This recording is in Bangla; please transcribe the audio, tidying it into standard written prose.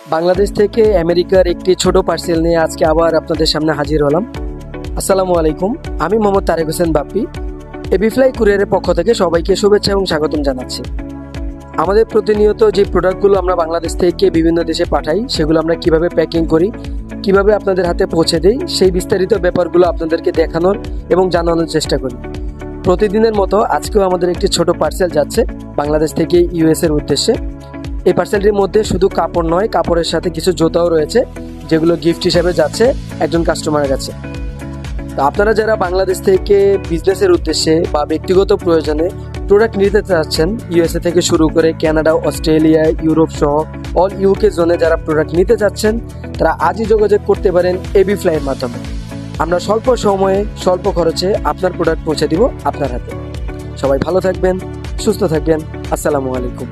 বাংলাদেশ থেকে আমেরিকার একটি ছোট পার্সেল নিয়ে আজকে আবার আপনাদের সামনে হাজির হলাম। আসসালামু আলাইকুম, আমি মোহাম্মদ তারেক হোসেন বাপ্পি। এবিফ্লাই কুরিয়ারের পক্ষ থেকে সবাইকে শুভেচ্ছা এবং স্বাগতম জানাচ্ছি। আমাদের প্রতিনিয়ত যে প্রোডাক্টগুলো আমরা বাংলাদেশ থেকে বিভিন্ন দেশে পাঠাই, সেগুলো আমরা কিভাবে প্যাকিং করি, কিভাবে আপনাদের হাতে পৌঁছে দিই, সেই বিস্তারিত ব্যাপারগুলো আপনাদেরকে দেখানোর এবং জানানোর চেষ্টা করি। প্রতিদিনের মতো আজকেও আমাদের একটি ছোট পার্সেল যাচ্ছে বাংলাদেশ থেকে ইউএস এর উদ্দেশ্যে। এই পার্সেলটির মধ্যে শুধু কাপড় নয়, কাপড়ের সাথে কিছু জুতাও রয়েছে, যেগুলো গিফট হিসেবে যাচ্ছে একজন কাস্টমারের কাছে। তো আপনারা যারা বাংলাদেশ থেকে বিজনেসের উদ্দেশ্যে বা ব্যক্তিগত প্রয়োজনে প্রোডাক্ট নিতে চাচ্ছেন, ইউএসএ থেকে শুরু করে কানাডা, অস্ট্রেলিয়া, ইউরোপ সহ অল ইউকে জোনে যারা প্রোডাক্ট নিতে চাচ্ছেন, তারা আজই যোগাযোগ করতে পারেন এবিফ্লাইয়ের মাধ্যমে। আমরা স্বল্প সময়ে স্বল্প খরচে আপনার প্রোডাক্ট পৌঁছে দিব আপনার হাতে। সবাই ভালো থাকবেন, সুস্থ থাকবেন। আসসালামু আলাইকুম।